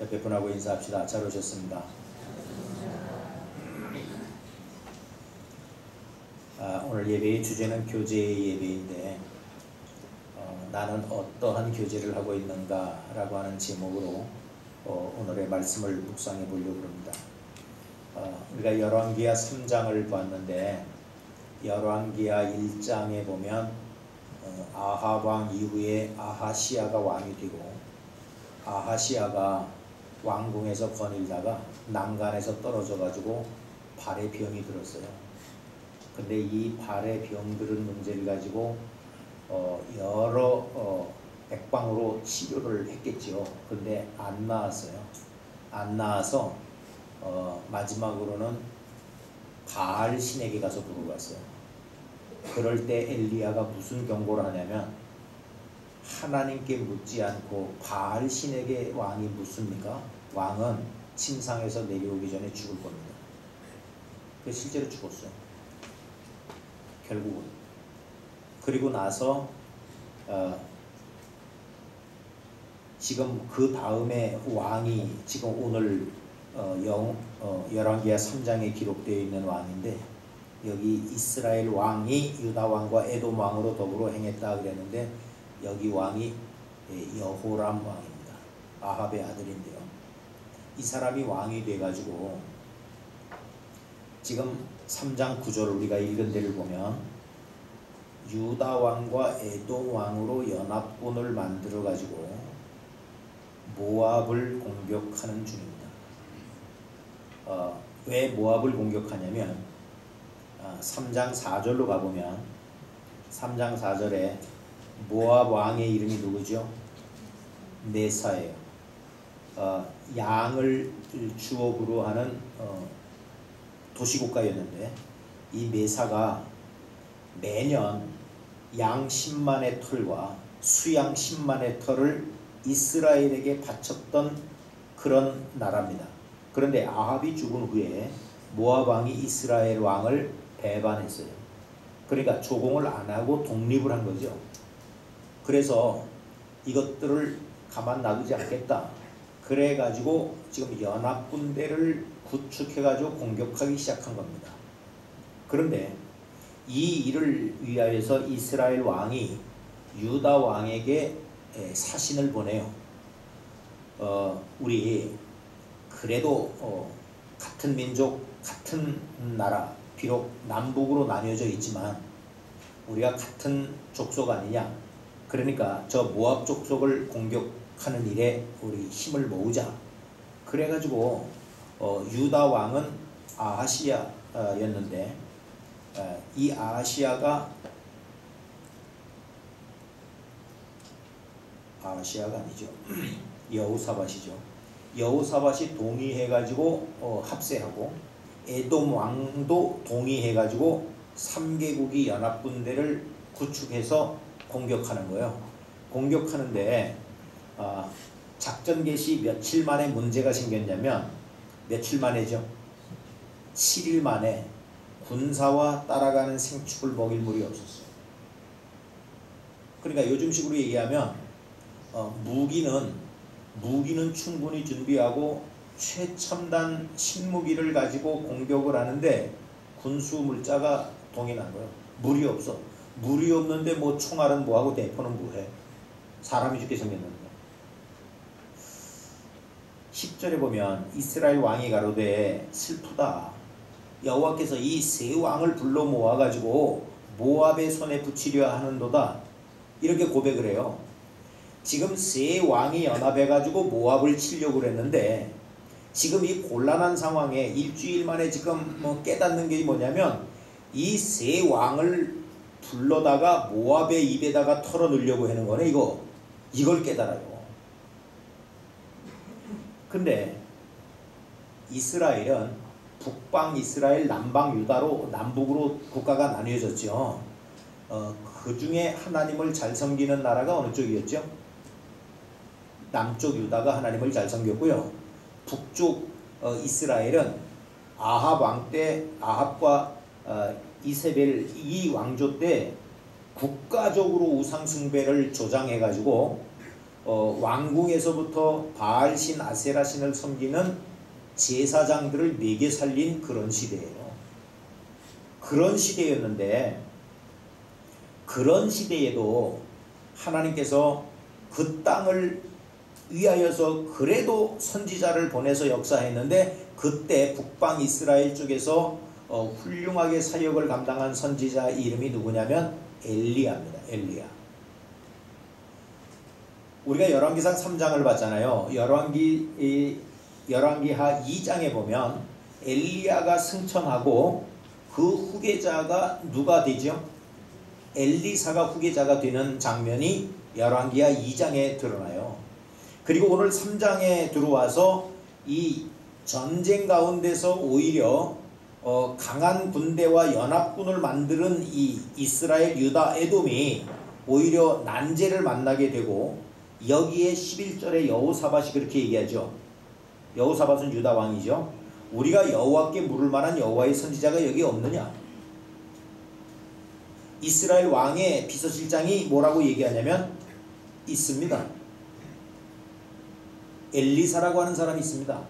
옆에 분하고 인사합시다. 잘 오셨습니다. 오늘 예배의 주제는 교제의 예배인데 나는 어떠한 교제를 하고 있는가 라고 하는 제목으로 오늘의 말씀을 묵상해 보려고 합니다. 우리가 열왕기하 3장을 봤는데 열왕기하 1장에 보면 아합 왕 이후에 아하시아가 왕이 되고 아하시아가 왕궁에서 거닐다가 난간에서 떨어져 가지고 발에 병이 들었어요. 근데 이 발에 병들은 문제를 가지고 여러 백방으로 치료를 했겠죠. 근데 안 나았어요. 안 나아서 마지막으로는 바알 신에게 가서 물어봤어요. 그럴 때 엘리야가 무슨 경고를 하냐면 하나님께 묻지 않고 바알 신에게 왕이 묻습니까? 왕은 침상에서 내려오기 전에 죽을 겁니다. 그 실제로 죽었어요. 결국은. 그리고 나서 지금 그 다음에 왕이 지금 오늘 열왕기하 3장에 기록되어 있는 왕인데 여기 이스라엘 왕이 유다 왕과 에돔 왕으로 더불어 행했다 그랬는데 여기 왕이 여호람 왕입니다. 아합의 아들인데요. 이 사람이 왕이 돼가지고 지금 3장 9절 우리가 읽은 데를 보면 유다 왕과 에돔 왕으로 연합군을 만들어 가지고 모압을 공격하는 중입니다. 왜 모압을 공격하냐면 3장 4절로 가보면 3장 4절에 모압 왕의 이름이 누구죠? 메사예요. 양을 주업으로 하는 도시국가였는데 이 메사가 매년 양 10만의 털과 수양 10만의 털을 이스라엘에게 바쳤던 그런 나라입니다. 그런데 아합이 죽은 후에 모압 왕이 이스라엘 왕을 배반했어요. 그러니까 조공을 안 하고 독립을 한 거죠. 그래서 이것들을 가만 놔두지 않겠다. 그래가지고 지금 연합군대를 구축해가지고 공격하기 시작한 겁니다. 그런데 이 일을 위하여서 이스라엘 왕이 유다 왕에게 사신을 보내요. 우리 그래도 같은 민족, 같은 나라, 비록 남북으로 나뉘어져 있지만 우리가 같은 족속 아니냐. 그러니까 저 모압 족속을 공격하는 일에 우리 힘을 모으자. 그래가지고 유다 왕은 아하시아였는데 이 아하시아가 아니죠. 여호사밧이죠. 여호사밧이 동의해가지고 합세하고 에돔 왕도 동의해가지고 3개국이 연합군대를 구축해서 공격하는 거예요. 공격하는데 작전 개시 며칠 만에 문제가 생겼냐면 며칠 만에죠? 7일 만에 군사와 따라가는 생축을 먹일 물이 없었어요. 그러니까 요즘식으로 얘기하면 무기는 충분히 준비하고 최첨단 신무기를 가지고 공격을 하는데 군수 물자가 동일한 거예요. 물이 없어. 물이 없는데 뭐 총알은 뭐하고 대포는 뭐해. 사람이 죽게 생겼는데. 10절에 보면 이스라엘 왕이 가로되 슬프다. 여호와께서 이 세 왕을 불러 모아가지고 모압의 손에 붙이려 하는도다. 이렇게 고백을 해요. 지금 세 왕이 연합해가지고 모압을 치려고 그랬는데 지금 이 곤란한 상황에 일주일 만에 지금 깨닫는 게 뭐냐면 이 세 왕을 불러다가 모압의 입에다가 털어넣으려고 하는 거네. 이걸 깨달아요. 근데 이스라엘은 북방 이스라엘, 남방 유다로 남북으로 국가가 나뉘어졌죠. 그 중에 하나님을 잘 섬기는 나라가 어느 쪽이었죠? 남쪽 유다가 하나님을 잘 섬겼고요. 북쪽 이스라엘은 아합 왕 때 아합과 이세벨 이 왕조 때 국가적으로 우상 숭배를 조장해가지고 왕궁에서부터 바알신 아세라신을 섬기는 제사장들을 매개 살린 그런 시대예요. 그런 시대였는데 그런 시대에도 하나님께서 그 땅을 위하여서 그래도 선지자를 보내서 역사했는데 그때 북방 이스라엘 쪽에서 훌륭하게 사역을 감당한 선지자 이름이 누구냐면 엘리야입니다. 엘리야. 우리가 열왕기상 3장을 봤잖아요. 열왕기하 2장에 보면 엘리야가 승천하고 그 후계자가 누가 되죠? 엘리사가 후계자가 되는 장면이 열왕기하 2장에 드러나요. 그리고 오늘 3장에 들어와서 이 전쟁 가운데서 오히려 강한 군대와 연합군을 만드는 이 이스라엘, 유다, 에돔이 오히려 난제를 만나게 되고 여기에 11절에 여호사밧이 그렇게 얘기하죠. 여호사밧은 유다 왕이죠. 우리가 여호와께 물을 만한 여호와의 선지자가 여기 없느냐. 이스라엘 왕의 비서실장이 뭐라고 얘기하냐면 있습니다. 엘리사라고 하는 사람이 있습니다.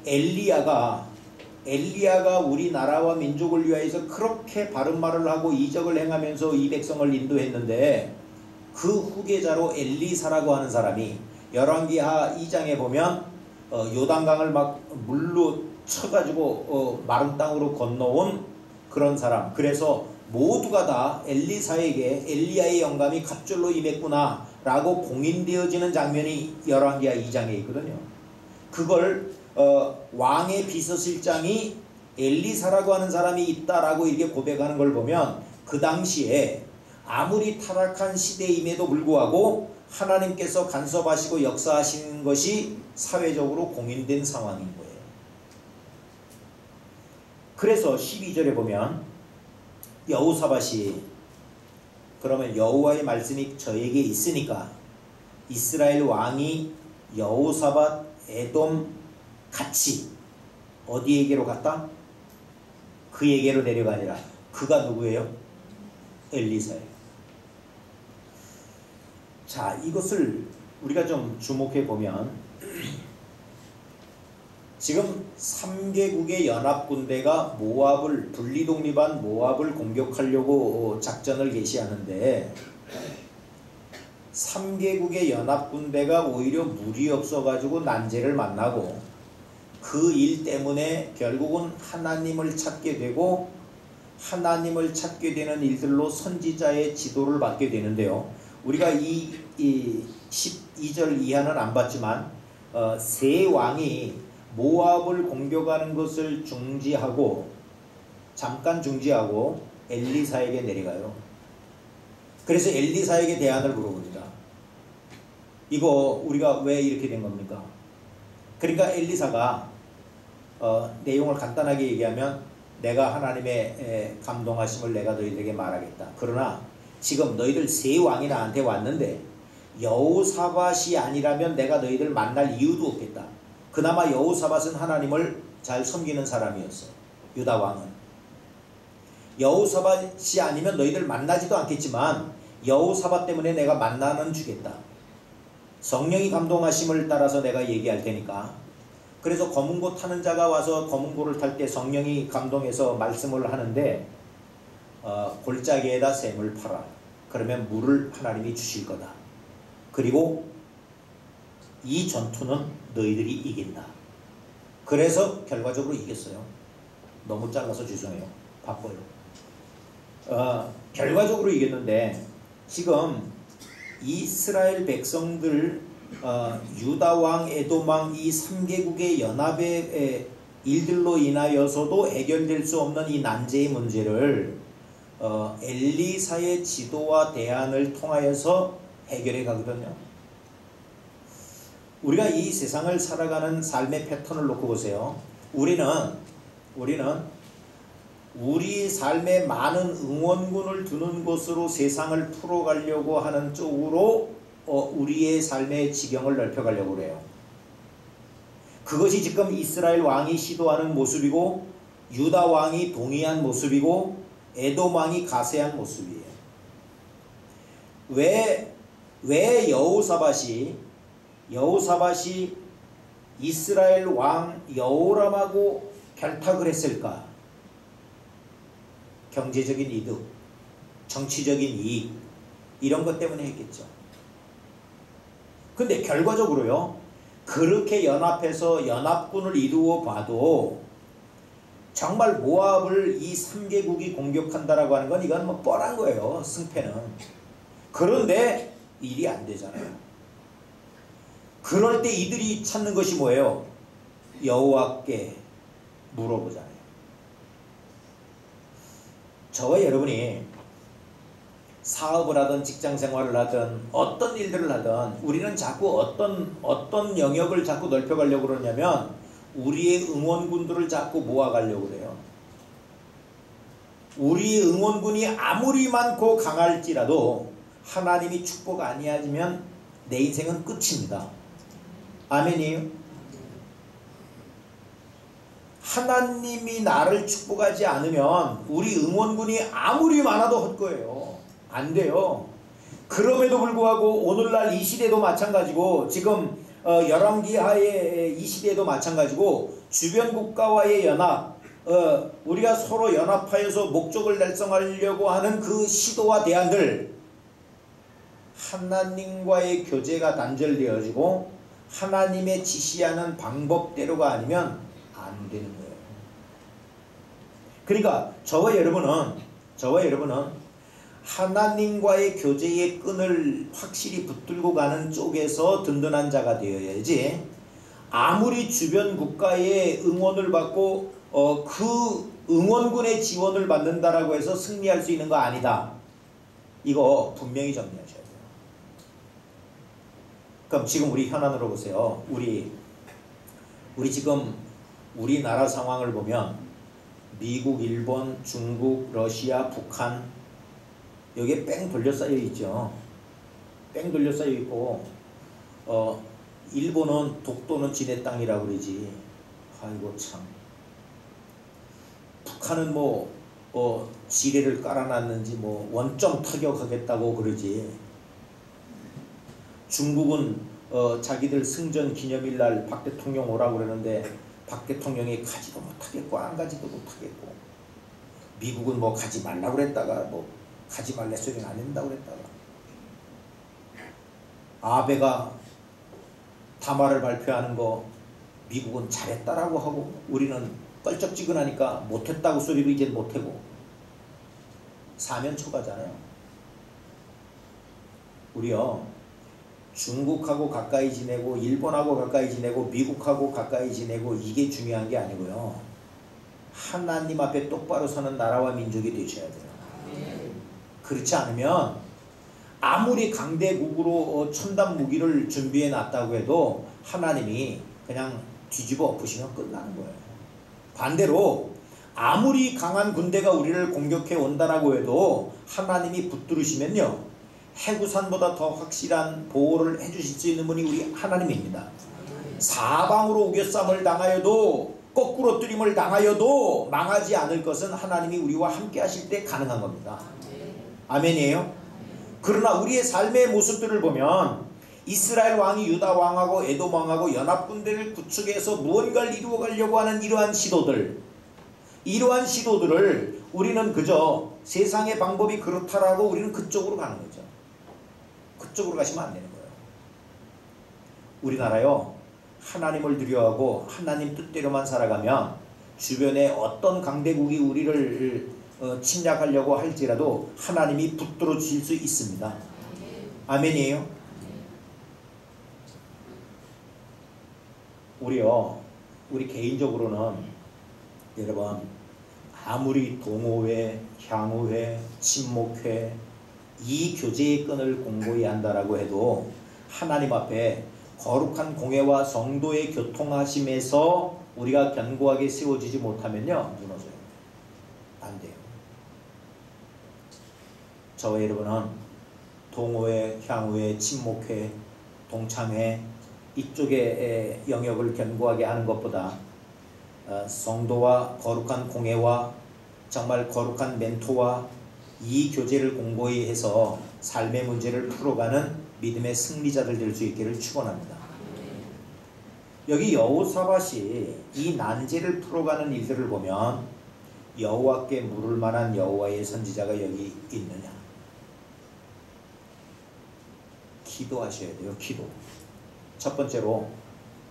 엘리야가 우리나라와 민족을 위하여서 그렇게 바른 말을 하고 이적을 행하면서 이 백성을 인도했는데 그 후계자로 엘리사라고 하는 사람이 열왕기하 2장에 보면 요단강을 막 물로 쳐가지고 마른 땅으로 건너온 그런 사람. 그래서 모두가 다 엘리사에게 엘리야의 영감이 갑절로 임했구나 라고 공인되어지는 장면이 열왕기하 2장에 있거든요. 그걸 왕의 비서실장이 엘리사라고 하는 사람이 있다라고 이렇게 고백하는 걸 보면 그 당시에 아무리 타락한 시대임에도 불구하고 하나님께서 간섭하시고 역사하시는 것이 사회적으로 공인된 상황인 거예요. 그래서 12절에 보면 여호사밧이 그러면 여호와의 말씀이 저에게 있으니까 이스라엘 왕이 여호사밧, 에돔 같이 어디에게로 갔다? 그에게로 내려가 아니라 그가 누구예요? 엘리사예요. 자, 이것을 우리가 좀 주목해 보면 지금 3개국의 연합군대가 모압을 분리독립한 모압을 공격하려고 작전을 개시하는데 3개국의 연합군대가 오히려 물이 없어가지고 난제를 만나고 그 일 때문에 결국은 하나님을 찾게 되고 하나님을 찾게 되는 일들로 선지자의 지도를 받게 되는데요. 우리가 이 12절 이하는 안 봤지만 세 왕이 모압을 공격하는 것을 잠깐 중지하고 엘리사에게 내려가요. 그래서 엘리사에게 대안을 물어봅니다. 이거 우리가 왜 이렇게 된 겁니까? 그러니까 엘리사가 내용을 간단하게 얘기하면 내가 하나님의 감동하심을 내가 너희들에게 말하겠다. 그러나 지금 너희들 세 왕이 나한테 왔는데 여호사밧이 아니라면 내가 너희들 만날 이유도 없겠다. 그나마 여호사밧은 하나님을 잘 섬기는 사람이었어. 유다 왕은. 여호사밧이 아니면 너희들 만나지도 않겠지만 여호사밧 때문에 내가 만나는 주겠다. 성령이 감동하심을 따라서 내가 얘기할 테니까. 그래서 검은고 타는 자가 와서 검은고를 탈 때 성령이 감동해서 말씀을 하는데 골짜기에다 샘을 팔아. 그러면 물을 하나님이 주실 거다. 그리고 이 전투는 너희들이 이긴다. 그래서 결과적으로 이겼어요. 너무 잘라서 죄송해요. 바빠요. 결과적으로 이겼는데 지금 이스라엘 백성들 유다왕, 에돔왕 이 3개국의 연합의 일들로 인하여서도 해결될 수 없는 이 난제의 문제를 엘리사의 지도와 대안을 통하여서 해결해 가거든요. 우리가 이 세상을 살아가는 삶의 패턴을 놓고 보세요. 우리는 우리 삶에 많은 응원군을 두는 것으로 세상을 풀어가려고 하는 쪽으로 우리의 삶의 지경을 넓혀가려고 그래요. 그것이 지금 이스라엘 왕이 시도하는 모습이고 유다 왕이 동의한 모습이고 에돔 왕이 가세한 모습이에요. 왜 왜 여호사밧이 이스라엘 왕 여호람하고 결탁을 했을까? 경제적인 이득, 정치적인 이익, 이런 것 때문에 했겠죠. 근데 결과적으로요, 그렇게 연합해서 연합군을 이루어 봐도 정말 모압을 이 3개국이 공격한다라고 하는 건 이건 뭐 뻔한 거예요, 승패는. 그런데 일이 안 되잖아요. 그럴 때 이들이 찾는 것이 뭐예요? 여호와께 물어보잖아요. 저와 여러분이 사업을 하든 직장 생활을 하든 어떤 일들을 하든 우리는 자꾸 어떤 영역을 자꾸 넓혀가려고 그러냐면 우리의 응원군들을 자꾸 모아가려고 그래요. 우리의 응원군이 아무리 많고 강할지라도 하나님이 축복 아니하면 내 인생은 끝입니다. 아멘이에요? 하나님이 나를 축복하지 않으면 우리 응원군이 아무리 많아도 헛거예요. 안 돼요. 그럼에도 불구하고 오늘날 이 시대도 마찬가지고 지금 열왕기하의 이 시대도 마찬가지고 주변 국가와의 연합, 우리가 서로 연합하여서 목적을 달성하려고 하는 그 시도와 대안들, 하나님과의 교제가 단절되어지고 하나님의 지시하는 방법대로가 아니면 안 되는 거예요. 그러니까 저와 여러분은 하나님과의 교제의 끈을 확실히 붙들고 가는 쪽에서 든든한 자가 되어야지, 아무리 주변 국가의 응원을 받고 그 응원군의 지원을 받는다라고 해서 승리할 수 있는 거 아니다. 이거 분명히 정리하셔야 돼요. 그럼 지금 우리 현안으로 보세요. 우리 지금 우리나라 상황을 보면 미국, 일본, 중국, 러시아, 북한, 여기에 뺑 돌려 쌓여 있죠. 뺑 돌려 쌓여 있고, 일본은 독도는 지네 땅이라고 그러지. 아이고 참. 북한은 지뢰를 깔아놨는지 원점 타격하겠다고 그러지. 중국은 자기들 승전 기념일날 박 대통령 오라고 그러는데 박 대통령이 가지도 못하겠고 안 가지도 못하겠고, 미국은 가지 말라고 그랬다가 가지 말래 소리는 안 된다고 그랬다가, 아베가 담화를 발표하는 거 미국은 잘했다라고 하고 우리는 껄쩍지근하니까 못했다고 소리도 이제 못하고 사면초가잖아요. 우리요, 중국하고 가까이 지내고 일본하고 가까이 지내고 미국하고 가까이 지내고 이게 중요한 게 아니고요, 하나님 앞에 똑바로 서는 나라와 민족이 되셔야 돼요. 그렇지 않으면 아무리 강대국으로 첨단 무기를 준비해 놨다고 해도 하나님이 그냥 뒤집어 엎으시면 끝나는 거예요. 반대로 아무리 강한 군대가 우리를 공격해 온다라고 해도 하나님이 붙들으시면요, 해구산보다 더 확실한 보호를 해주실 수 있는 분이 우리 하나님입니다. 사방으로 우겨쌈을 당하여도, 거꾸로 뜨림을 당하여도 망하지 않을 것은 하나님이 우리와 함께 하실 때 가능한 겁니다. 아멘이에요? 그러나 우리의 삶의 모습들을 보면 이스라엘 왕이 유다 왕하고 에돔 왕하고 연합군대를 구축해서 무언가를 이루어가려고 하는 이러한 시도들을 우리는 그저 세상의 방법이 그렇다라고 우리는 그쪽으로 가는 거죠. 그쪽으로 가시면 안 되는 거예요. 우리나라요, 하나님을 두려워하고 하나님 뜻대로만 살아가면 주변에 어떤 강대국이 우리를 침략하려고 할지라도 하나님이 붙들어 주실 수 있습니다. 아멘이에요? 우리 개인적으로는 여러분, 아무리 동호회, 향후회, 친목회 이 교제의 끈을 공고히 한다라고 해도 하나님 앞에 거룩한 공회와 성도의 교통하심에서 우리가 견고하게 세워지지 못하면요, 무너져요. 안 돼요. 저와 여러분은 동호회, 향후회, 친목회, 동창회 이쪽의 영역을 견고하게 하는 것보다 성도와 거룩한 공회와 정말 거룩한 멘토와 이 교제를 공고히 해서 삶의 문제를 풀어가는 믿음의 승리자들 될 수 있기를 축원합니다. 여기 여호사밧이 이 난제를 풀어가는 일들을 보면 여호와께 물을 만한 여호와의 선지자가 여기 있느냐? 기도하셔야 돼요. 기도. 첫 번째로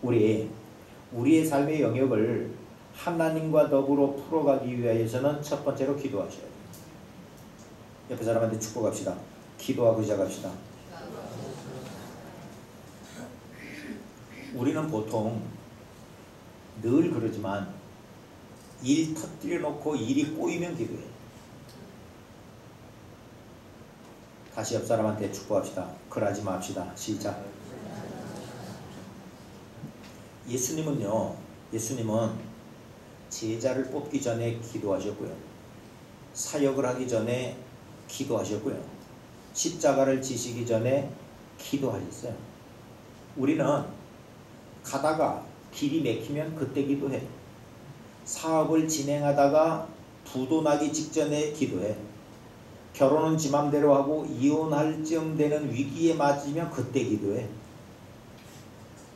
우리의 삶의 영역을 하나님과 더불어 풀어가기 위해서는 첫 번째로 기도하셔야 돼요. 옆에 사람한테 축복합시다. 기도하고 시작합시다. 우리는 보통 늘 그러지만 일 터뜨려 놓고 일이 꼬이면 기도해. 다시 옆 사람한테 축복합시다. 그러지 맙시다. 시작. 예수님은 제자를 뽑기 전에 기도하셨고요. 사역을 하기 전에 기도하셨고요. 십자가를 지시기 전에 기도하셨어요. 우리는 가다가 길이 막히면 그때 기도해. 사업을 진행하다가 부도 나기 직전에 기도해. 결혼은 지 맘대로 하고 이혼할 쯤 되는 위기에 맞으면 그때 기도해.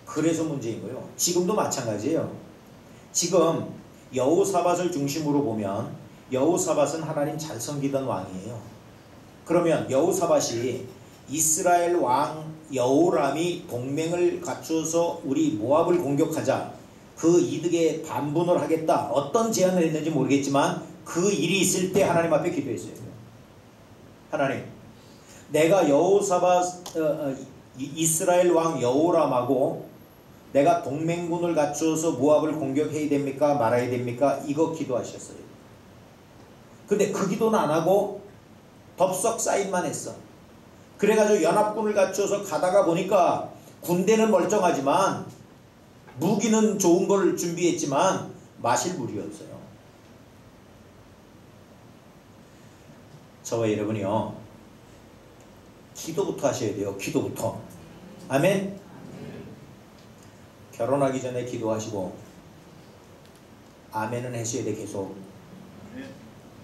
그래서 문제인 거예요. 지금도 마찬가지예요. 지금 여호사밧을 중심으로 보면 여호사밧은 하나님 잘 섬기던 왕이에요. 그러면 여호사밧이 이스라엘 왕 여호람이 동맹을 갖추어서 우리 모압을 공격하자 그 이득에 반분을 하겠다. 어떤 제안을 했는지 모르겠지만 그 일이 있을 때 하나님 앞에 기도했어요. 하나님, 내가 이스라엘 왕 여호람하고 내가 동맹군을 갖추어서 모압을 공격해야 됩니까? 말아야 됩니까? 이거 기도하셨어요. 근데 그 기도는 안 하고 덥석 사인만 했어. 그래가지고 연합군을 갖추어서 가다가 보니까 군대는 멀쩡하지만 무기는 좋은 걸 준비했지만 마실 물이 없어요. 저와 여러분이요, 기도부터 하셔야 돼요. 기도부터. 아멘. 결혼하기 전에 기도하시고 아멘은 하셔야 돼. 계속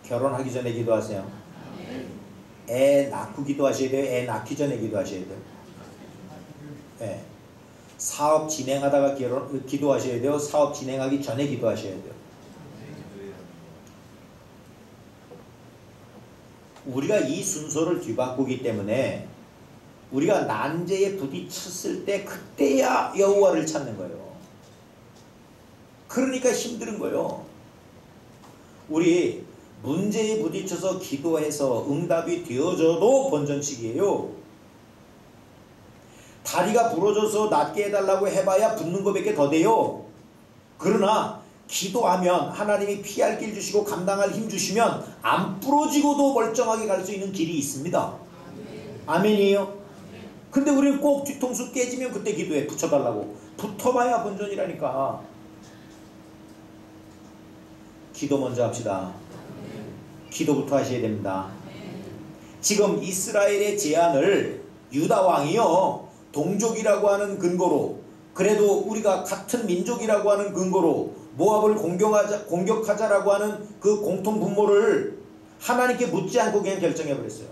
결혼하기 전에 기도하세요. 애 낳고 기도하셔야 돼요. 애 낳기 전에 기도하셔야 돼요. 네. 사업 진행하다가 기도하셔야 돼요. 사업 진행하기 전에 기도하셔야 돼요. 우리가 이 순서를 뒤바꾸기 때문에 우리가 난제에 부딪혔을 때 그때야 여호와를 찾는 거예요. 그러니까 힘든 거예요. 우리 문제에 부딪혀서 기도해서 응답이 되어져도 본전치기예요. 다리가 부러져서 낫게 해달라고 해봐야 붓는 것밖에 더 돼요. 그러나 기도하면 하나님이 피할 길 주시고 감당할 힘 주시면 안 부러지고도 멀쩡하게 갈 수 있는 길이 있습니다. 아멘이에요. 근데 우리는 꼭 뒤통수 깨지면 그때 기도해. 붙여달라고. 붙어봐야 본전이라니까. 기도 먼저 합시다. 기도부터 하셔야 됩니다. 지금 이스라엘의 제안을 유다 왕이요, 동족이라고 하는 근거로, 그래도 우리가 같은 민족이라고 하는 근거로 모압을 공격하자라고 하는 그 공통 분모를 하나님께 묻지 않고 그냥 결정해버렸어요.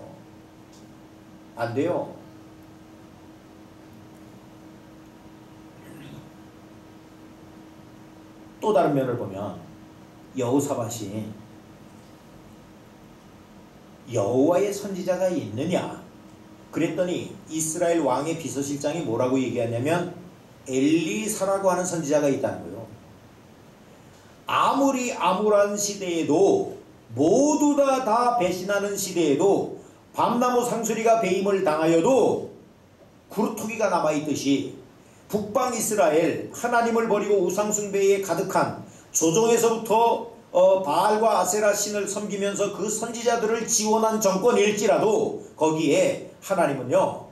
안 돼요. 또 다른 면을 보면 여호사밧이 여호와의 선지자가 있느냐 그랬더니 이스라엘 왕의 비서실장이 뭐라고 얘기하냐면 엘리사라고 하는 선지자가 있다는 거예요. 아무리 암울한 시대에도 모두 다 배신하는 시대에도 밤나무 상수리가 배임을 당하여도 구루토기가 남아있듯이 북방 이스라엘 하나님을 버리고 우상숭배에 가득한 조정에서부터 바알과 아세라 신을 섬기면서 그 선지자들을 지원한 정권일지라도 거기에 하나님은요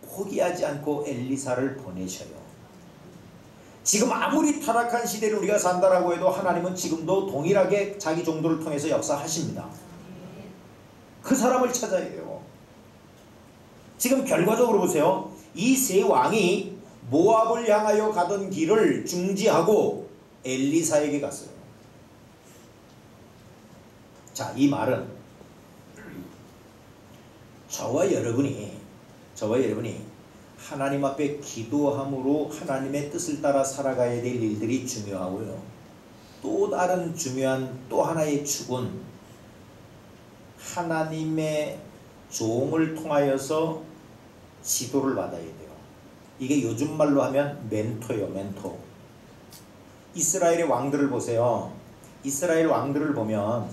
포기하지 않고 엘리사를 보내셔요. 지금 아무리 타락한 시대를 우리가 산다라고 해도 하나님은 지금도 동일하게 자기 종도를 통해서 역사하십니다. 그 사람을 찾아야 해요. 지금 결과적으로 보세요. 이 세 왕이 모압을 향하여 가던 길을 중지하고 엘리사에게 갔어요. 자, 이 말은 저와 여러분이 하나님 앞에 기도함으로 하나님의 뜻을 따라 살아가야 될 일들이 중요하고요. 또 다른 중요한 또 하나의 축은 하나님의 종을 통하여서 지도를 받아야 돼요. 이게 요즘 말로 하면 멘토예요. 멘토. 이스라엘의 왕들을 보세요. 이스라엘 왕들을 보면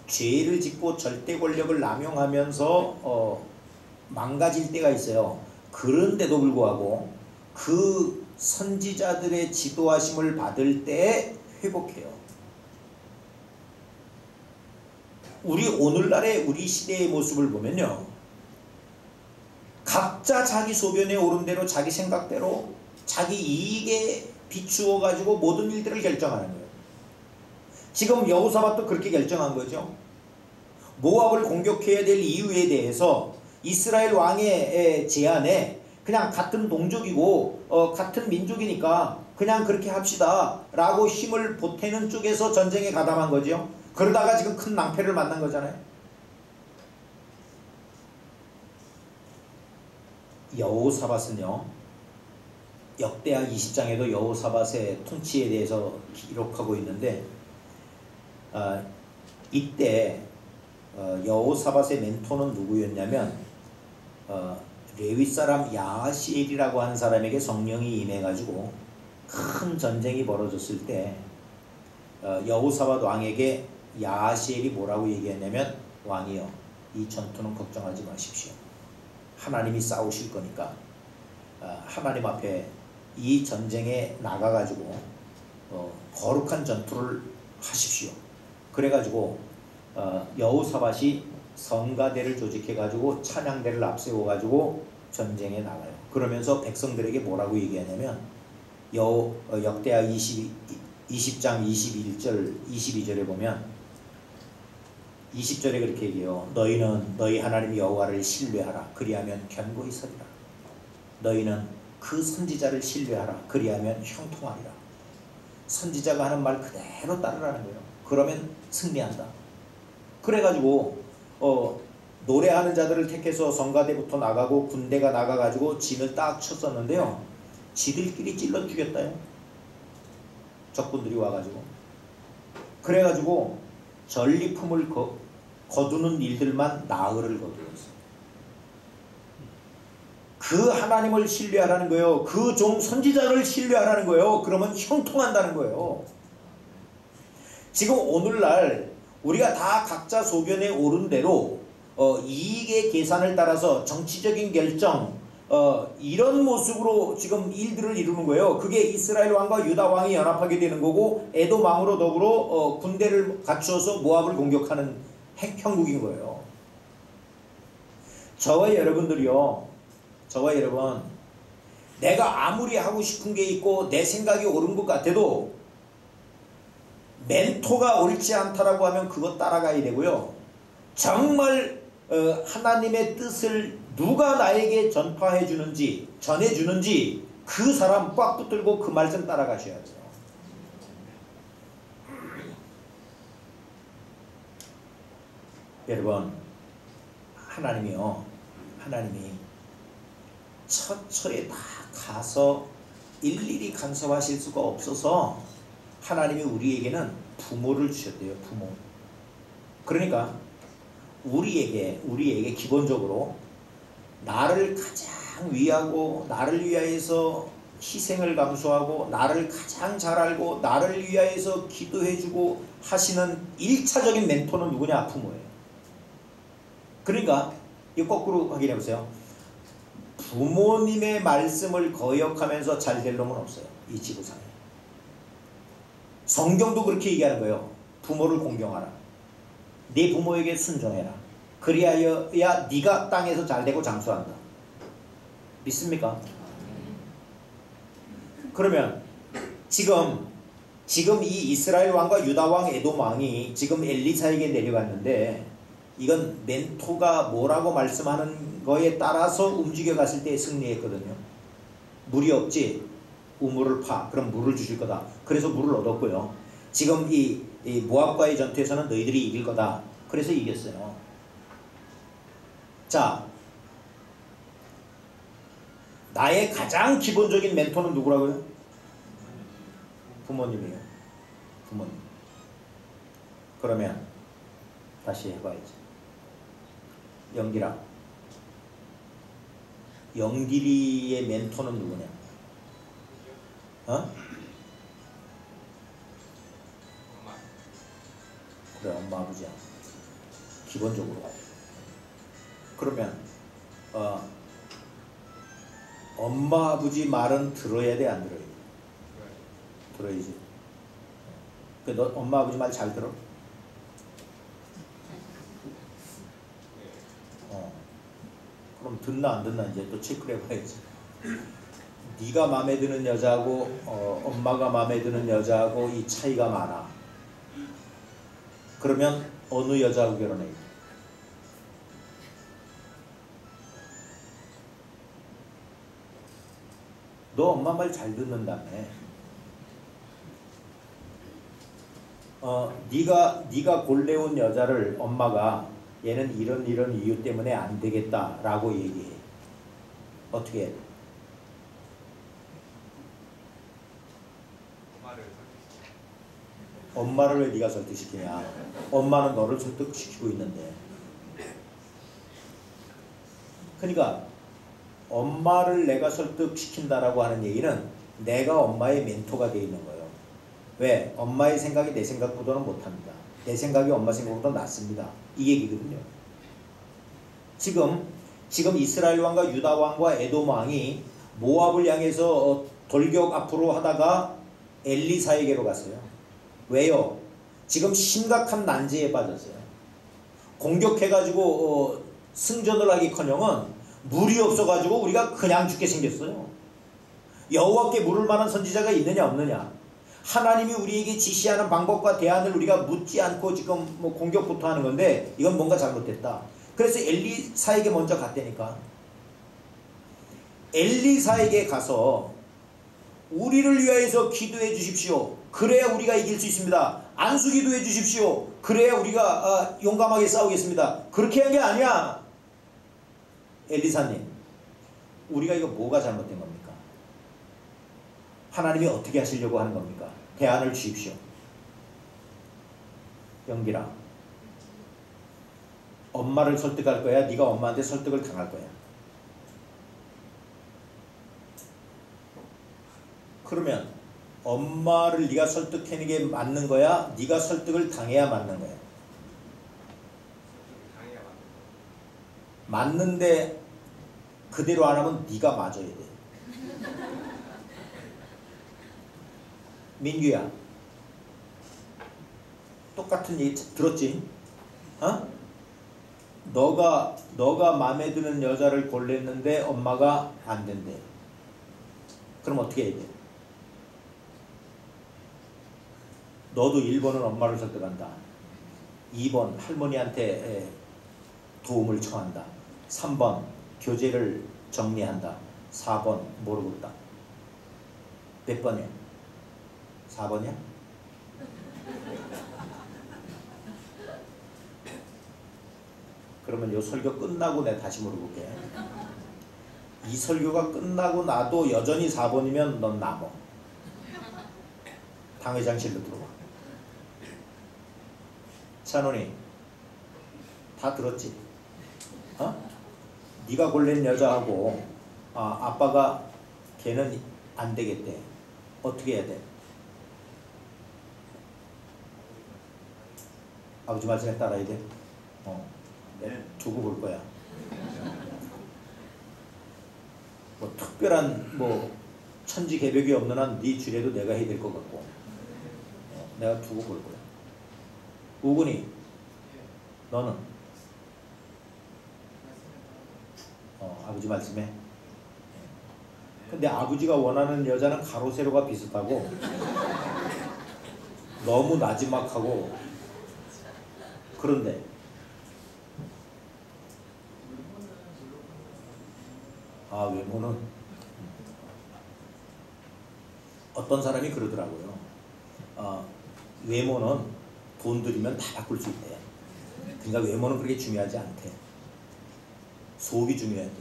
죄를 짓고 절대 권력을 남용하면서 망가질 때가 있어요. 그런데도 불구하고 그 선지자들의 지도하심을 받을 때 회복해요. 우리 오늘날의 우리 시대의 모습을 보면요, 각자 자기 소견에 오른 대로 자기 생각대로 자기 이익에 비추어 가지고 모든 일들을 결정하는 거예요. 지금 여호사밧도 그렇게 결정한 거죠. 모압을 공격해야 될 이유에 대해서 이스라엘 왕의 제안에 그냥 같은 동족이고 같은 민족이니까 그냥 그렇게 합시다 라고 힘을 보태는 쪽에서 전쟁에 가담한 거죠. 그러다가 지금 큰 낭패를 만난 거잖아요. 여호사밧은요, 역대하 20장에도 여호사밧의 통치에 대해서 기록하고 있는데 이때 여호사밧의 멘토는 누구였냐면 레위 사람 야하시엘이라고 하는 사람에게 성령이 임해가지고 큰 전쟁이 벌어졌을 때 여호사밧 왕에게 야하시엘이 뭐라고 얘기했냐면, 왕이여, 이 전투는 걱정하지 마십시오. 하나님이 싸우실 거니까 하나님 앞에 이 전쟁에 나가가지고 거룩한 전투를 하십시오. 그래가지고 여호사밧이 성가대를 조직해가지고 찬양대를 앞세워가지고 전쟁에 나가요. 그러면서 백성들에게 뭐라고 얘기하냐면, 역대하 20장 21절 22절에 보면 20절에 그렇게 얘기해요. 너희는 너희 하나님 여호와를 신뢰하라. 그리하면 견고히 서리라. 너희는 그 선지자를 신뢰하라. 그리하면 형통하리라. 선지자가 하는 말 그대로 따르라는 거예요. 그러면 승리한다. 그래가지고 노래하는 자들을 택해서 성가대부터 나가고 군대가 나가가지고 진을 딱 쳤었는데요, 지들끼리 찔러 죽였다요. 적군들이 와가지고. 그래가지고 전리품을 거두는 일들만 나흘을 거두었어요. 그 하나님을 신뢰하라는 거예요. 그 종 선지자를 신뢰하라는 거예요. 그러면 형통한다는 거예요. 지금 오늘날 우리가 다 각자 소견에 오른 대로 이익의 계산을 따라서 정치적인 결정, 이런 모습으로 지금 일들을 이루는 거예요. 그게 이스라엘 왕과 유다 왕이 연합하게 되는 거고, 에돔 왕으로 더불어 군대를 갖추어서 모압을 공격하는 형국인 거예요. 저와 여러분들이요, 저와 여러분, 내가 아무리 하고 싶은 게 있고 내 생각이 옳은 것 같아도 멘토가 옳지 않다라고 하면 그거 따라가야 되고요, 정말 하나님의 뜻을 누가 나에게 전파해 주는지, 전해 주는지 그 사람 꽉 붙들고 그 말씀 따라가셔야 돼요. 여러분, 하나님이 처처에 다 가서 일일이 간섭하실 수가 없어서 하나님이 우리에게는 부모를 주셨대요. 부모. 그러니까 우리에게 기본적으로 나를 가장 위하고 나를 위하여서 희생을 감수하고 나를 가장 잘 알고 나를 위하여서 기도해주고 하시는 1차적인 멘토는 누구냐? 부모예요. 그러니까 이 거꾸로 확인해 보세요. 부모님의 말씀을 거역하면서 잘 될 놈은 없어요. 이 지구상에. 성경도 그렇게 얘기하는 거예요. 부모를 공경하라. 네 부모에게 순종해라. 그리하여야 네가 땅에서 잘되고 장수한다. 믿습니까? 그러면 지금 이 이스라엘 왕과 유다 왕, 에돔 왕이 지금 엘리사에게 내려갔는데, 이건 멘토가 뭐라고 말씀하는 거에 따라서 움직여 갔을 때 승리했거든요. 물이 없지? 우물을 파. 그럼 물을 주실 거다. 그래서 물을 얻었고요. 지금 이 모압과의 전투에서는 너희들이 이길 거다. 그래서 이겼어요. 자, 나의 가장 기본적인 멘토는 누구라고요? 부모님이에요. 부모님. 그러면 다시 해봐야지. 영길아, 영길이의 멘토는 누구냐? 어? 그래, 엄마 아버지야. 기본적으로. 그러면 엄마 아버지 말은 들어야 돼, 안 들어야 돼? 들어야지. 너 엄마 아버지 말 잘 들어? 그럼 듣나 안 듣나 이제 또 체크를 해봐야지. 네가 마음에 드는 여자하고 엄마가 마음에 드는 여자하고 이 차이가 많아. 그러면 어느 여자하고 결혼해? 너 엄마 말 잘 듣는다며. 네가 골래온 여자를 엄마가 얘는 이런 이유 때문에 안 되겠다라고 얘기해. 어떻게 해? 엄마를 왜 네가 설득시키냐? 엄마는 너를 설득시키고 있는데. 그러니까 엄마를 내가 설득시킨다라고 하는 얘기는 내가 엄마의 멘토가 되어 있는 거예요. 왜? 엄마의 생각이 내 생각보다는 못합니다. 내 생각이 엄마 생각보다 낫습니다. 이 얘기거든요. 지금 이스라엘 왕과 유다 왕과 에돔 왕이 모압을 향해서 돌격 앞으로 하다가 엘리사에게로 갔어요. 왜요? 지금 심각한 난제에 빠졌어요. 공격해가지고 승전을 하기커녕은 물이 없어가지고 우리가 그냥 죽게 생겼어요. 여호와께 물을 만한 선지자가 있느냐 없느냐? 하나님이 우리에게 지시하는 방법과 대안을 우리가 묻지 않고 지금 뭐 공격부터 하는 건데 이건 뭔가 잘못됐다. 그래서 엘리사에게 먼저 갔다니까. 엘리사에게 가서 우리를 위하여서 기도해 주십시오. 그래야 우리가 이길 수 있습니다. 안수 기도해 주십시오. 그래야 우리가 용감하게 싸우겠습니다. 그렇게 한 게 아니야. 엘리사님, 우리가 이거 뭐가 잘못된 겁니까? 하나님이 어떻게 하시려고 하는 겁니까? 대안을 주십시오. 영길아, 엄마를 설득할 거야? 네가 엄마한테 설득을 당할 거야? 그러면 엄마를 네가 설득하는 게 맞는 거야? 네가 설득을 당해야 맞는 거야? 맞는데 그대로 안 하면 네가 맞아야 돼. 민규야, 똑같은 얘기 들었지? 어? 너가 마음에 드는 여자를 골랐는데 엄마가 안 된대. 그럼 어떻게 해야 돼? 너도 1번은 엄마를 설득한다. 2번 할머니한테 도움을 청한다. 3번 교제를 정리한다. 4번 모르겠다. 몇 번이야? 4번이야? 그러면 이 설교 끝나고 내가 다시 물어볼게. 이 설교가 끝나고 나도 여전히 4번이면 넌 남어. 당회장실로 들어와. 찬원이 다 들었지? 네가 골린 여자하고 아빠가 걔는 안 되겠대. 어떻게 해야 돼? 아버지 말씀에 따라야 돼? 내가 두고 볼 거야. 뭐 특별한 뭐 천지개벽이 없는 한 네 주례도 내가 해야 될 것 같고 내가 두고 볼 거야. 우근이 너는? 아버지 말씀에. 근데 아버지가 원하는 여자는 가로 세로가 비슷하고 너무 나지막하고 그런데 외모는 어떤 사람이 그러더라고요. 외모는 돈 들이면 다 바꿀 수 있대. 그러니까 외모는 그렇게 중요하지 않대. 속이 중요해야 돼.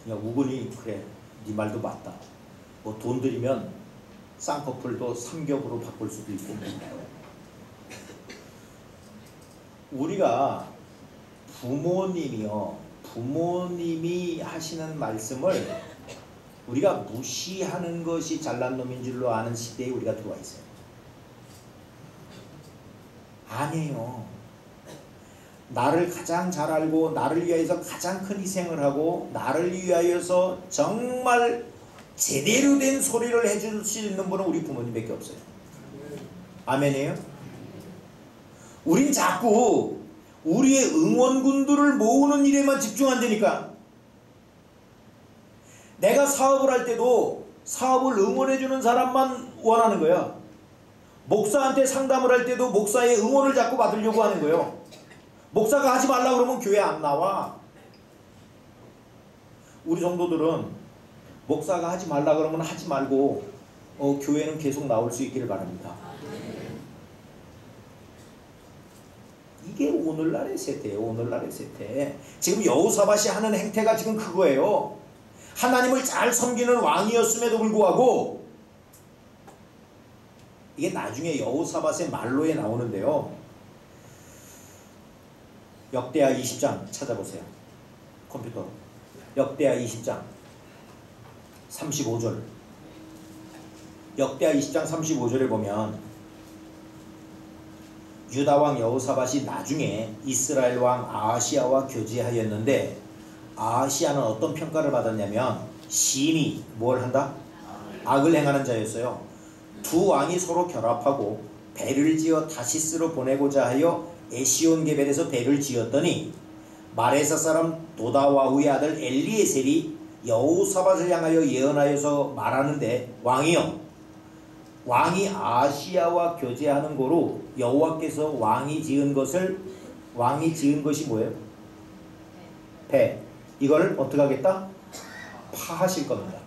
그냥 우군이 그래 네 말도 맞다. 뭐 돈 들이면 쌍꺼풀도 삼겹으로 바꿀 수도 있고. 우리가 부모님이 하시는 말씀을 우리가 무시하는 것이 잘난 놈인 줄로 아는 시대에 우리가 들어와 있어요. 아니에요. 나를 가장 잘 알고 나를 위하여서 가장 큰 희생을 하고 나를 위하여서 정말 제대로 된 소리를 해줄 수 있는 분은 우리 부모님밖에 없어요. 아멘이에요? 우린 자꾸 우리의 응원군들을 모으는 일에만 집중한다니까. 내가 사업을 할 때도 사업을 응원해주는 사람만 원하는 거야. 목사한테 상담을 할 때도 목사의 응원을 자꾸 받으려고 하는 거예요. 목사가 하지 말라 그러면 교회 안 나와. 우리 성도들은 목사가 하지 말라 그러면 하지 말고 교회는 계속 나올 수 있기를 바랍니다. 이게 오늘날의 세태예요. 오늘날의 세태. 지금 여호사밧이 하는 행태가 지금 그거예요. 하나님을 잘 섬기는 왕이었음에도 불구하고 이게 나중에 여호사밧의 말로에 나오는데요. 역대하 20장 찾아보세요. 컴퓨터. 역대하 20장 35절. 역대하 20장 35절에 보면 유다왕 여호사밧이 나중에 이스라엘 왕 아하시야와 교제하였는데 아하시야는 어떤 평가를 받았냐면 심히 뭘 한다? 악을 행하는 자였어요. 두 왕이 서로 결합하고 배를 지어 다시스로 보내고자 하여 에시온게벨에서 배를 지었더니 마레사 사람 도다와후의 아들 엘리에셀이 여호사밧을 향하여 예언하여서 말하는데 왕이 아하시야와 교제하는 고로 여호와께서 왕이 지은 것이 뭐예요? 배. 이걸 어떻게 하겠다? 파하실 겁니다.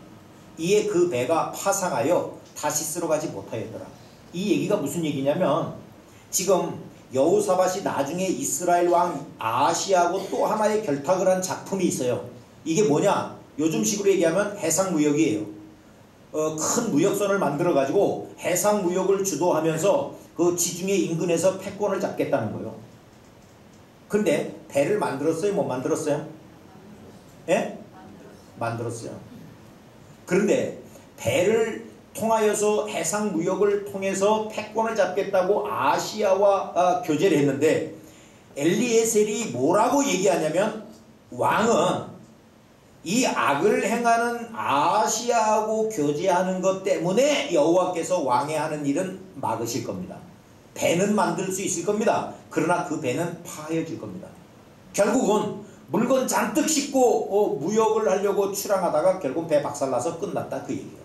이에 그 배가 파상하여 다시스로 가지 못하였더라. 이 얘기가 무슨 얘기냐면 지금 여호사밧이 나중에 이스라엘 왕 아하시야하고 또 하나의 결탁을 한 작품이 있어요. 이게 뭐냐? 요즘식으로 얘기하면 해상무역이에요. 큰 무역선을 만들어 가지고 해상무역을 주도하면서 그 지중해 인근에서 패권을 잡겠다는 거예요. 근데 배를 만들었어요? 못 만들었어요? 예? 만들었어요. 그런데 배를 통하여서 해상무역을 통해서 패권을 잡겠다고 아시아와 교제를 했는데 엘리에셀이 뭐라고 얘기하냐면 왕은 이 악을 행하는 아시아하고 교제하는 것 때문에 여호와께서 왕의 하는 일은 막으실 겁니다. 배는 만들 수 있을 겁니다. 그러나 그 배는 파해질 겁니다. 결국은 물건 잔뜩 싣고 무역을 하려고 출항하다가 결국 배 박살나서 끝났다 그 얘기예요.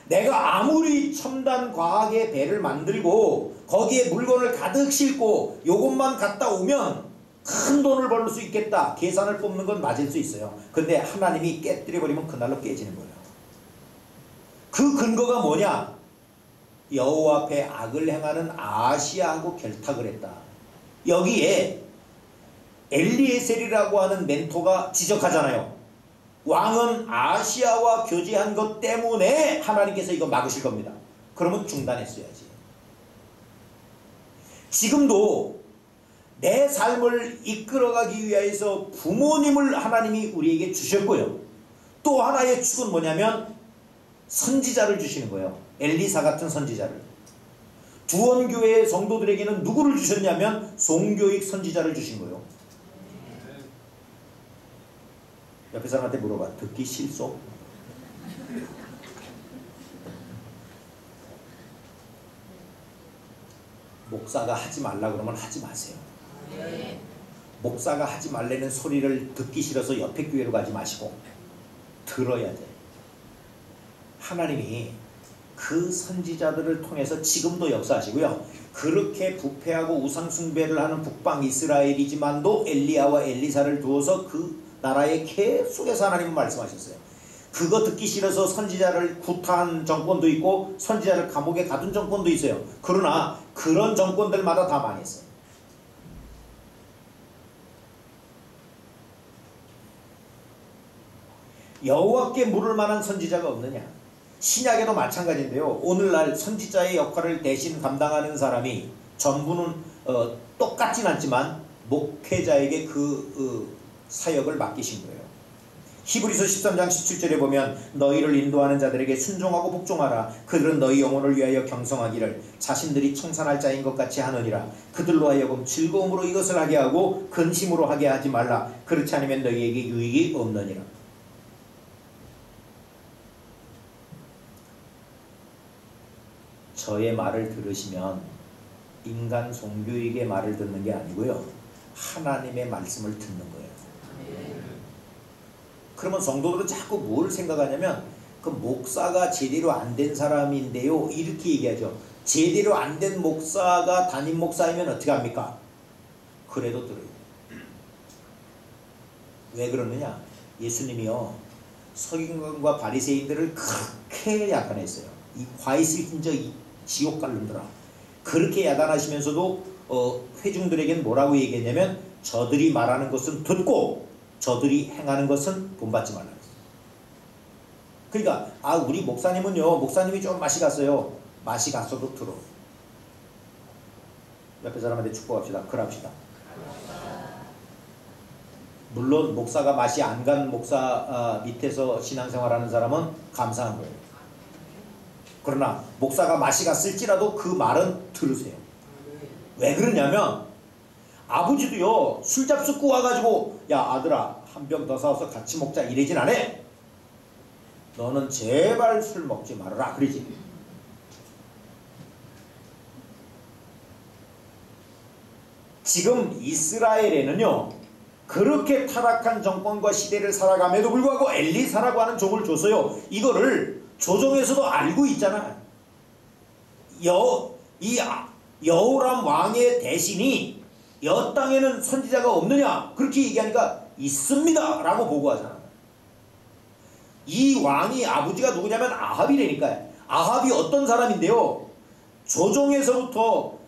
내가 아무리 첨단 과학의 배를 만들고 거기에 물건을 가득 싣고 요것만 갔다 오면 큰 돈을 벌 수 있겠다. 계산을 뽑는 건 맞을 수 있어요. 근데 하나님이 깨뜨려버리면 그날로 깨지는 거예요. 그 근거가 뭐냐? 여호와 앞에 악을 행하는 아시아하고 결탁을 했다. 여기에 엘리에셀이라고 하는 멘토가 지적하잖아요. 왕은 아시아와 교제한 것 때문에 하나님께서 이거 막으실 겁니다. 그러면 중단했어야지. 지금도 내 삶을 이끌어가기 위해서 부모님을 하나님이 우리에게 주셨고요. 또 하나의 축은 뭐냐면 선지자를 주시는 거예요. 엘리사 같은 선지자를. 두원교회의 성도들에게는 누구를 주셨냐면 종교익 선지자를 주신 거예요. 옆에 사람한테 물어봐. 듣기 싫소? 목사가 하지 말라 그러면 하지 마세요. 목사가 하지 말라는 소리를 듣기 싫어서 옆에 교회로 가지 마시고 들어야 돼. 하나님이 그 선지자들을 통해서 지금도 역사하시고요. 그렇게 부패하고 우상숭배를 하는 북방 이스라엘이지만도 엘리야와 엘리사를 두어서 그 나라에 계속해서 하나님은 말씀하셨어요. 그거 듣기 싫어서 선지자를 구타한 정권도 있고 선지자를 감옥에 가둔 정권도 있어요. 그러나 그런 정권들마다 다 망했어요. 여호와께 물을 만한 선지자가 없느냐. 신약에도 마찬가지인데요. 오늘날 선지자의 역할을 대신 감당하는 사람이 전부는 똑같진 않지만 목회자에게 그 사역을 맡기신 거예요. 히브리서 13장 17절에 보면 너희를 인도하는 자들에게 순종하고 복종하라. 그들은 너희 영혼을 위하여 경성하기를 자신들이 청산할 자인 것 같이 하느니라. 그들로 하여금 즐거움으로 이것을 하게 하고 근심으로 하게 하지 말라. 그렇지 않으면 너희에게 유익이 없느니라. 저의 말을 들으시면 인간 종교에게 말을 듣는 게 아니고요, 하나님의 말씀을 듣는 거예요. 그러면 성도들은 자꾸 뭘 생각하냐면 그 목사가 제대로 안 된 사람인데요 이렇게 얘기하죠. 제대로 안 된 목사가 담임 목사이면 어떻게 합니까? 그래도 들어요. 왜 그러느냐? 예수님이요 서기관과 바리새인들을 그렇게 야단했어요. 이 과일을 진짜 이 지옥 갈름들아. 그렇게 야단하시면서도 회중들에게는 뭐라고 얘기했냐면 저들이 말하는 것은 듣고 저들이 행하는 것은 본받지 말라. 그러니까 우리 목사님이 좀 맛이 갔어요. 맛이 갔어도 들어. 옆에 사람한테 축복합시다. 그럽시다. 물론 목사가 맛이 안 간 목사 밑에서 신앙생활하는 사람은 감사한 거예요. 그러나 목사가 맛이 갔을지라도 그 말은 들으세요. 왜 그러냐면 아버지도요 술잡숫고 와가지고 야 아들아 한 병 더 사와서 같이 먹자 이러진 않아. 너는 제발 술 먹지 말아라 그러지. 지금 이스라엘에는요 그렇게 타락한 정권과 시대를 살아감에도 불구하고 엘리사라고 하는 종을 줬어요. 이거를 조정에서도 알고 있잖아. 여호람 왕의 대신이 여 땅에는 선지자가 없느냐 그렇게 얘기하니까 있습니다 라고 보고하잖아. 이 왕이 아버지가 누구냐면 아합이라니까요. 아합이 어떤 사람인데요 조정에서부터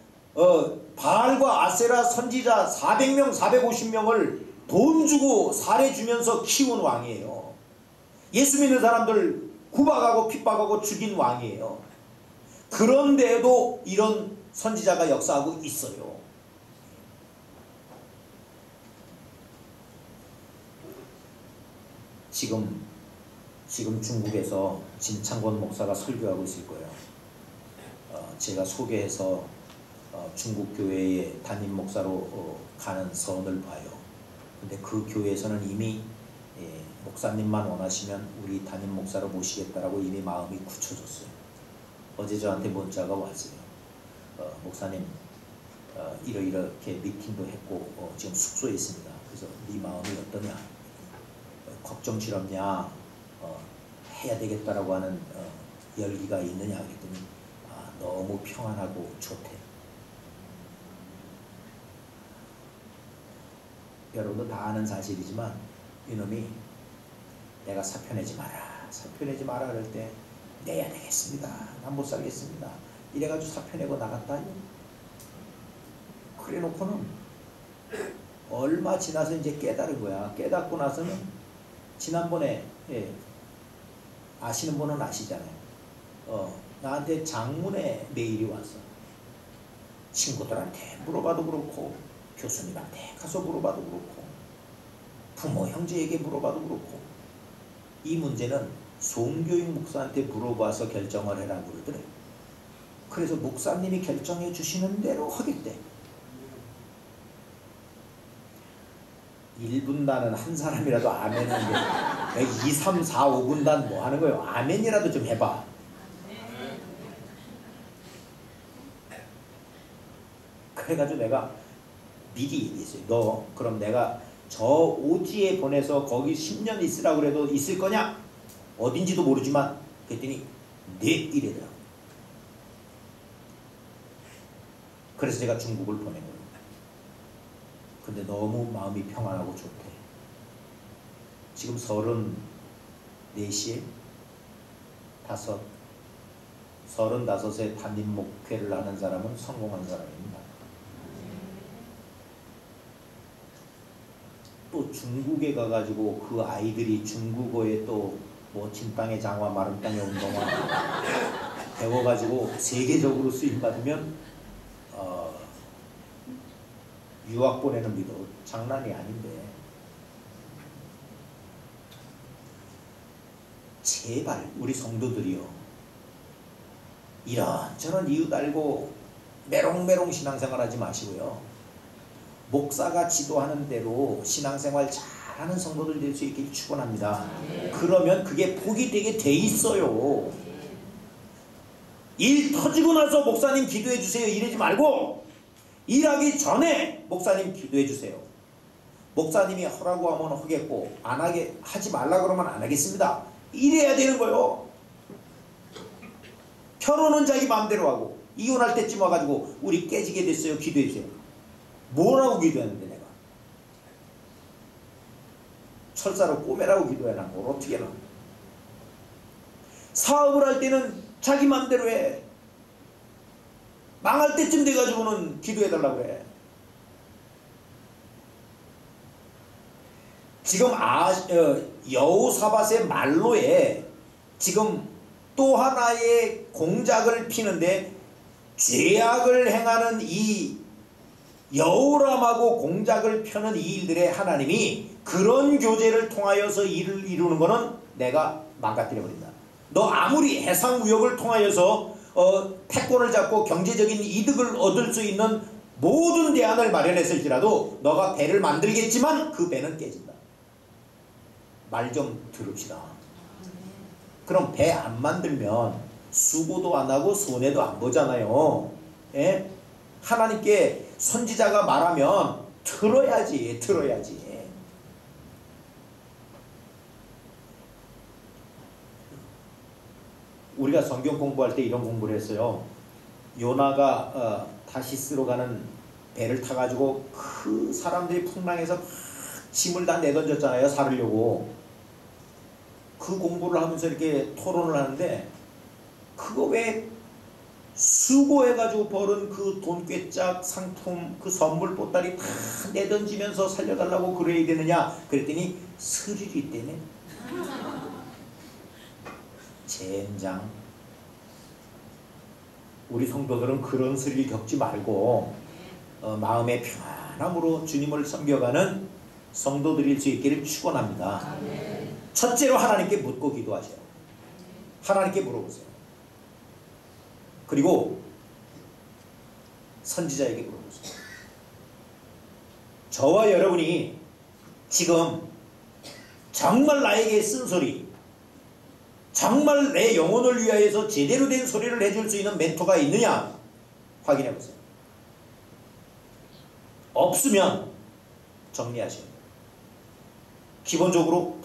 바알과 아세라 선지자 400명 450명을 돈 주고 살해 주면서 키운 왕이에요. 예수 믿는 사람들 구박하고 핍박하고 죽인 왕이에요. 그런데도 이런 선지자가 역사하고 있어요. 지금 중국에서 진창권 목사가 설교하고 있을 거예요. 제가 소개해서 중국 교회의 담임 목사로 가는 선을 봐요. 근데 그 교회에서는 이미 목사님만 원하시면 우리 담임 목사로 모시겠다라고 이미 마음이 굳혀졌어요. 어제 저한테 문자가 왔어요. 목사님 이렇게 미팅도 했고 지금 숙소에 있습니다. 그래서 네 마음이 어떠냐? 걱정스럽냐? 해야 되겠다라고 하는 열기가 있느냐? 그랬더니 너무 평안하고 좋대. 여러분도 다 아는 사실이지만 이놈이 내가 사표 내지 마라 그럴 때 내야 되겠습니다. 난 못 살겠습니다. 이래가지고 사표 내고 나갔다. 그래 놓고는 얼마 지나서 이제 깨달은 거야. 깨닫고 나서는 지난번에 아시는 분은 아시잖아요. 나한테 장문의 메일이 왔어. 친구들한테 물어봐도 그렇고 교수님한테 가서 물어봐도 그렇고 부모 형제에게 물어봐도 그렇고 이 문제는 송교익 목사한테 물어봐서 결정을 해라고 그러더래. 그래서 목사님이 결정해 주시는 대로 하겠대. 1분단은 한 사람이라도 아멘은 게 2, 3, 4, 5분단 뭐 하는 거예요? 아멘이라도 좀 해봐. 그래가지고 내가 미리 얘기했어요. 너 그럼 내가 저 오지에 보내서 거기 10년 있으라고 그래도 있을 거냐? 어딘지도 모르지만 그랬더니 네 이래더라고. 그래서 제가 중국을 보낸 거예요. 근데 너무 마음이 평안하고 좋대. 지금 34시에 35에 담임 목회를 하는 사람은 성공한 사람입니다. 또 중국에 가가지고 그 아이들이 중국어에 또 뭐 진땅의 장화 마른 땅의 운동화 배워가지고 세계적으로 쓰임받으면 유학 보내는 비도 장난이 아닌데, 제발 우리 성도들이요, 이런저런 이유 달고 메롱메롱 신앙생활 하지 마시고요, 목사가 지도하는 대로 신앙생활 잘하는 성도들 될 수 있길 축원합니다. 그러면 그게 복이 되게 돼 있어요. 일 터지고 나서 목사님 기도해 주세요 이러지 말고, 일하기 전에 목사님 기도해 주세요. 목사님이 하라고 하면 하겠고, 안 하게 하지 말라 그러면 안 하겠습니다. 이래야 되는 거예요. 결혼은 자기 마음대로 하고 이혼할 때쯤 와가지고 우리 깨지게 됐어요 기도해 주세요. 뭐라고 기도했는데 내가? 철사로 꼬매라고 기도해라. 뭘 어떻게 해라. 사업을 할 때는 자기 마음대로 해. 망할 때쯤 돼가지고는 기도해달라고 해. 지금 여호사밧의 말로에 지금 또 하나의 공작을 피는데, 죄악을 행하는 이 여호람하고 공작을 펴는 이 일들에 하나님이 그런 교제를 통하여서 일을 이루는 것은 내가 망가뜨려 버린다. 너 아무리 해상무역을 통하여서 패권을 잡고 경제적인 이득을 얻을 수 있는 모든 대안을 마련했을지라도 너가 배를 만들겠지만 그 배는 깨진다. 말 좀 들읍시다. 그럼 배 안 만들면 수고도 안 하고 손해도 안 보잖아요. 예? 하나님께 선지자가 말하면 들어야지. 우리가 성경 공부할 때 이런 공부를 했어요. 요나가 다시스로 가는 배를 타가지고 그 사람들이 풍랑에서 막 짐을 다 내던졌잖아요. 살으려고. 그 공부를 하면서 이렇게 토론을 하는데, 그거 왜 수고해가지고 벌은 그 돈꾀짝 상품, 그 선물 보따리 다 내던지면서 살려달라고 그래야 되느냐 그랬더니 스릴이 때문에. 젠장. 우리 성도들은 그런 스릴 겪지 말고 마음의 평안함으로 주님을 섬겨가는 성도들일 수 있기를 축원합니다. 첫째로 하나님께 묻고 기도하세요. 하나님께 물어보세요. 그리고 선지자에게 물어보세요. 저와 여러분이 지금 정말 나에게 쓴소리, 정말 내 영혼을 위하여서 제대로 된 소리를 해줄 수 있는 멘토가 있느냐 확인해 보세요. 없으면 정리하셔야 돼요. 기본적으로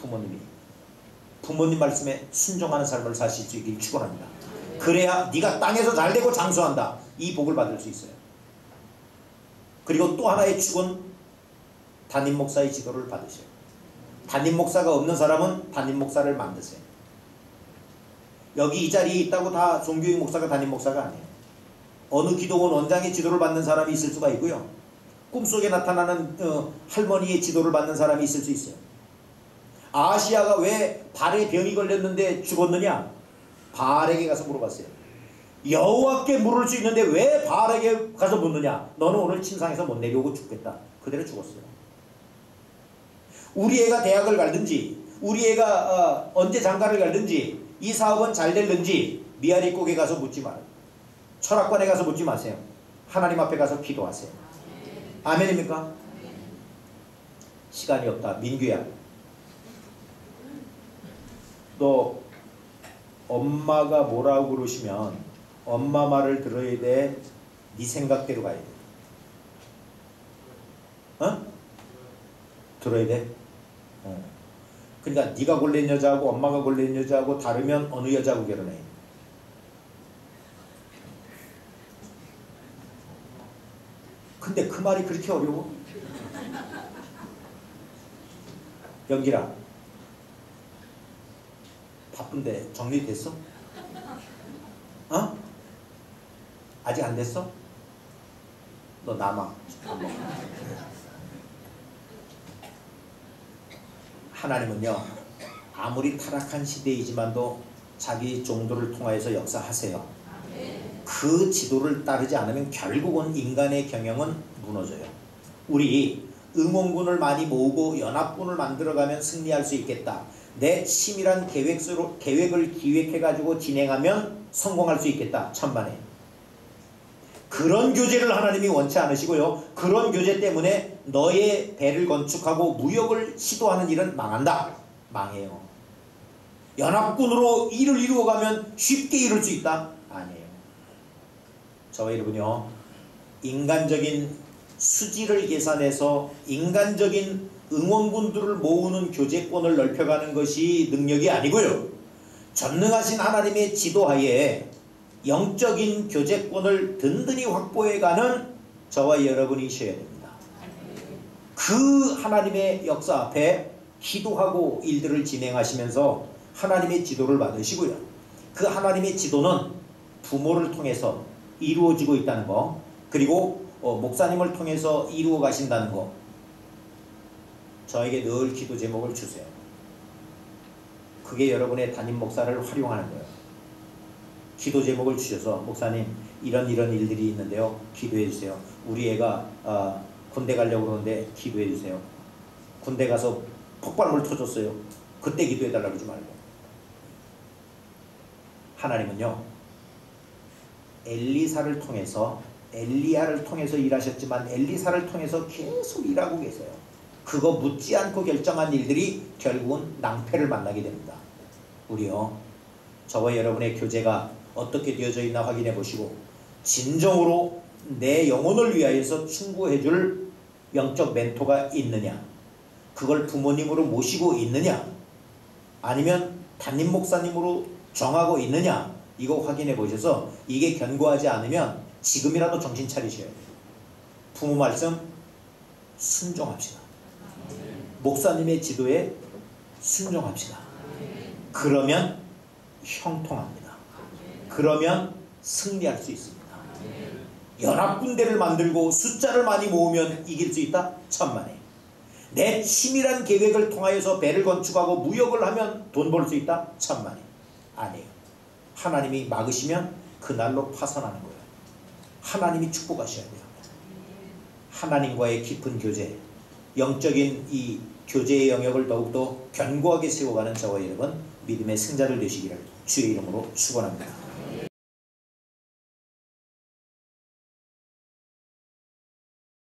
부모님 말씀에 순종하는 삶을 사실 수 있길 축원합니다. 그래야 네가 땅에서 잘되고 장수한다. 이 복을 받을 수 있어요. 그리고 또 하나의 축은 담임 목사의 지도를 받으셔요. 담임 목사가 없는 사람은 담임 목사를 만드세요. 여기 이 자리에 있다고 다 종교인 목사가 담임 목사가 아니에요. 어느 기독원 원장의 지도를 받는 사람이 있을 수가 있고요. 꿈속에 나타나는 할머니의 지도를 받는 사람이 있을 수 있어요. 아시아가 왜 발에 병이 걸렸는데 죽었느냐? 바알에게 가서 물어봤어요. 여호와께 물을 수 있는데 왜 바알에게 가서 묻느냐? 너는 오늘 침상에서 못 내려오고 죽겠다. 그대로 죽었어요. 우리 애가 대학을 갈든지, 우리 애가 언제 장가를 갈든지, 이 사업은 잘 될는지 미아리국에 가서 묻지 마세요. 철학관에 가서 묻지 마세요. 하나님 앞에 가서 기도하세요. 아멘입니까? 시간이 없다. 민규야, 너 엄마가 뭐라고 그러시면 엄마 말을 들어야 돼? 네 생각대로 가야 돼? 어? 들어야 돼? 그러니까 네가 골린 여자하고 엄마가 골린 여자하고 다르면 어느 여자하고 결혼해? 근데 그 말이 그렇게 어려워? 연기라, 바쁜데 정리됐어? 어? 아직 안 됐어? 너 남아. 하나님은요, 아무리 타락한 시대이지만도 자기 종도를 통하여서 역사하세요. 그 지도를 따르지 않으면 결국은 인간의 경영은 무너져요. 우리 응원군을 많이 모으고 연합군을 만들어가면 승리할 수 있겠다. 내 치밀한 계획을 기획해가지고 진행하면 성공할 수 있겠다. 천만에. 그런 교제를 하나님이 원치 않으시고요. 그런 교제 때문에 너의 배를 건축하고 무역을 시도하는 일은 망한다. 망해요. 연합군으로 일을 이루어가면 쉽게 이룰 수 있다? 아니에요. 저와 여러분요, 인간적인 수지를 계산해서 인간적인 응원군들을 모으는 교제권을 넓혀가는 것이 능력이 아니고요, 전능하신 하나님의 지도하에 영적인 교제권을 든든히 확보해가는 저와 여러분이셔야 됩니다. 그 하나님의 역사 앞에 기도하고 일들을 진행하시면서 하나님의 지도를 받으시고요, 그 하나님의 지도는 부모를 통해서 이루어지고 있다는 거, 그리고 목사님을 통해서 이루어 가신다는 거, 저에게 늘 기도 제목을 주세요. 그게 여러분의 담임 목사를 활용하는 거예요. 기도 제목을 주셔서, 목사님 이런 일들이 있는데요, 기도해 주세요. 우리 애가 군대 가려고 그러는데 기도해 주세요. 군대 가서 폭발물 터졌어요. 그때 기도해 달라고 그러지 말고. 하나님은요, 엘리사를 통해서, 엘리야를 통해서 일하셨지만 엘리사를 통해서 계속 일하고 계세요. 그거 묻지 않고 결정한 일들이 결국은 낭패를 만나게 됩니다. 우리요, 저와 여러분의 교제가 어떻게 되어져 있나 확인해 보시고, 진정으로 내 영혼을 위하여서 충고해 줄 영적 멘토가 있느냐, 그걸 부모님으로 모시고 있느냐, 아니면 담임 목사님으로 정하고 있느냐, 이거 확인해 보셔서 이게 견고하지 않으면 지금이라도 정신 차리셔야 돼요. 부모 말씀 순종합시다. 목사님의 지도에 순종합시다. 그러면 형통합니다. 그러면 승리할 수 있습니다. 연합군대를 만들고 숫자를 많이 모으면 이길 수 있다? 천만에. 내 치밀한 계획을 통하여서 배를 건축하고 무역을 하면 돈 벌 수 있다? 천만에. 아니에요. 하나님이 막으시면 그날로 파산하는 거예요. 하나님이 축복하셔야 돼요. 하나님과의 깊은 교제, 영적인 이 교제의 영역을 더욱더 견고하게 세워가는 저와 여러분, 믿음의 승자를 되시기를 주의 이름으로 축원합니다.